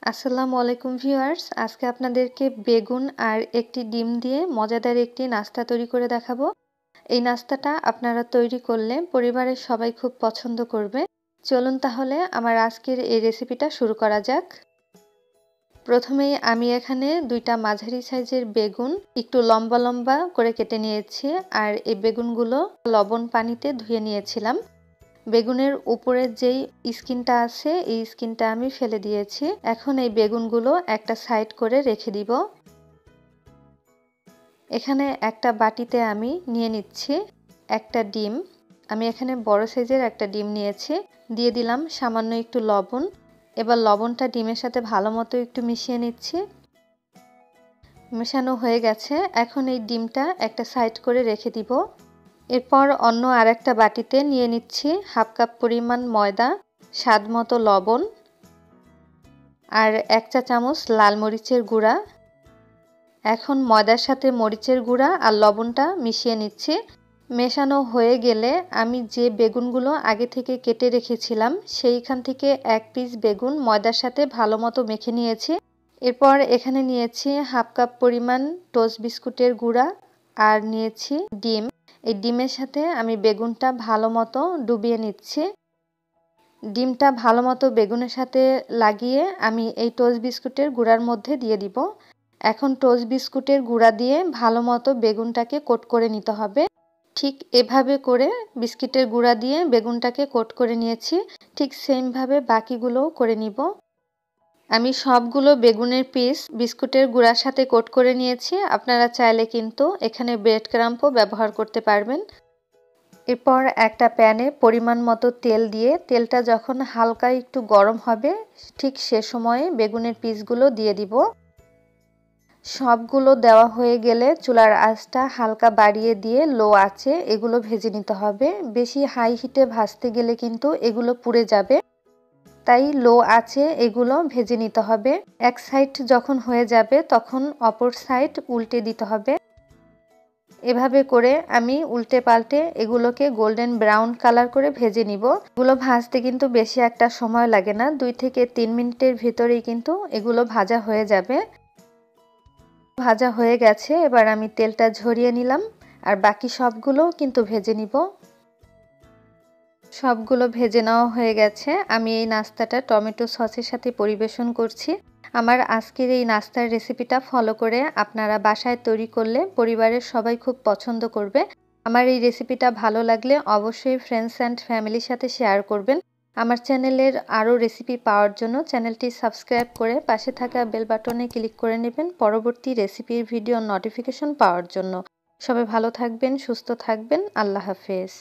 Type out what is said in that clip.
আসসালামু আলাইকুম ভিউয়ার্স, আজকে আপনাদেরকে বেগুন আর একটি ডিম দিয়ে মজাদার একটি নাস্তা তৈরি করে দেখাবো। এই নাস্তাটা আপনারা তৈরি করলে পরিবারের সবাই খুব পছন্দ করবে। চলুন তাহলে আমার আজকের এই রেসিপিটা শুরু করা যাক। প্রথমেই আমি এখানে দুইটা মাঝারি সাইজের বেগুন একটু লম্বা লম্বা করে কেটে নিয়েছি, আর এই বেগুনগুলো লবণ পানিতে ধুয়ে নিয়েছিলাম। বেগুনের উপরের যেই স্কিনটা আছে এই স্কিনটা আমি ফেলে দিয়েছি। এখন এই বেগুনগুলো একটা সাইড করে রেখে দিব। এখানে একটা বাটিতে আমি নিয়ে নিচ্ছি একটা ডিম। আমি এখানে বড় সাইজের একটা ডিম নিয়েছি। দিয়ে দিলাম সামান্য একটু লবণ। এবার লবণটা ডিমের সাথে ভালো মতো একটু মিশিয়ে নিচ্ছি। মেশানো হয়ে গেছে। এখন এই ডিমটা একটা সাইড করে রেখে দিব। এরপর অন্য আরেকটা বাটিতে নিয়ে নিচ্ছি হাফ কাপ পরিমাণ ময়দা, স্বাদ মতো লবণ আর 1 চা চামচ লাল মরিচের গুঁড়া। এখন ময়দার সাথে মরিচের গুঁড়া আর লবণটা মিশিয়ে নিচ্ছি। মেশানো হয়ে গেলে আমি যে বেগুনগুলো আগে থেকে কেটে রেখেছিলাম সেইখান থেকে এক পিস বেগুন ময়দার সাথে ভালো মতো মেখে নিয়েছি। এরপর এখানে নিয়েছি হাফ কাপ পরিমাণ টোস্ট বিস্কুটের গুঁড়া আর নিয়েছি ডিম। এই ডিমের সাথে আমি বেগুনটা ভালো মতো ডুবিয়ে নিচ্ছি। ডিমটা ভালো মতো বেগুনের সাথে লাগিয়ে আমি এই টোস্ট বিস্কুটের গুঁড়ার মধ্যে দিয়ে দিব। এখন টোস্ট বিস্কুটের গুঁড়া দিয়ে ভালো মতো বেগুনটাকে কোট করে নিতে হবে। ঠিক এভাবে করে বিস্কিটের গুঁড়া দিয়ে বেগুনটাকে কোট করে নিয়েছি। ঠিক সেমভাবে বাকিগুলোও করে নিব। আমি সবগুলো বেগুনের পিস বিস্কুটের গুঁড়ার সাথে কোট করে নিয়েছি। আপনারা চাইলে কিন্তু এখানে ব্রেড ক্রাম্পও ব্যবহার করতে পারবেন। এরপর একটা প্যানে পরিমাণ মতো তেল দিয়ে তেলটা যখন হালকা একটু গরম হবে ঠিক সে সময়ে বেগুনের পিসগুলো দিয়ে দিব। সবগুলো দেওয়া হয়ে গেলে চুলার আঁচটা হালকা বাড়িয়ে দিয়ে লো আঁচে এগুলো ভেজে নিতে হবে। বেশি হাই হিটে ভাজতে গেলে কিন্তু এগুলো পুড়ে যাবে, তাই লো আঁচে এগুলো ভেজে নিতে হবে। এক সাইড যখন হয়ে যাবে তখন অপর সাইড উল্টে দিতে হবে। এভাবে করে আমি উল্টে পাল্টে এগুলোকে গোল্ডেন ব্রাউন কালার করে ভেজে নিব। এগুলো ভাজতে কিন্তু বেশি একটা সময় লাগে না, 2 থেকে 3 মিনিটের ভিতরেই কিন্তু এগুলো ভাজা হয়ে যাবে। ভাজা হয়ে গেছে, এবার আমি তেলটা ঝরিয়ে নিলাম আর বাকি সবগুলো কিন্তু ভেজে নিব। সবগুলো ভেজে নেওয়া হয়ে গেছে। আমি এই নাস্তাটা টমেটো সসের সাথে পরিবেশন করছি। আমার আজকের এই নাস্তার রেসিপিটা ফলো করে আপনারা বাসায় তৈরি করলে পরিবারের সবাই খুব পছন্দ করবে। আমার এই রেসিপিটা ভালো লাগলে অবশ্যই ফ্রেন্ডস অ্যান্ড ফ্যামিলির সাথে শেয়ার করবেন। আমার চ্যানেলের আরও রেসিপি পাওয়ার জন্য চ্যানেলটি সাবস্ক্রাইব করে পাশে থাকা বেল বাটনে ক্লিক করে নেবেন পরবর্তী রেসিপির ভিডিও নোটিফিকেশন পাওয়ার জন্য। সবাই ভালো থাকবেন, সুস্থ থাকবেন। আল্লাহ হাফেজ।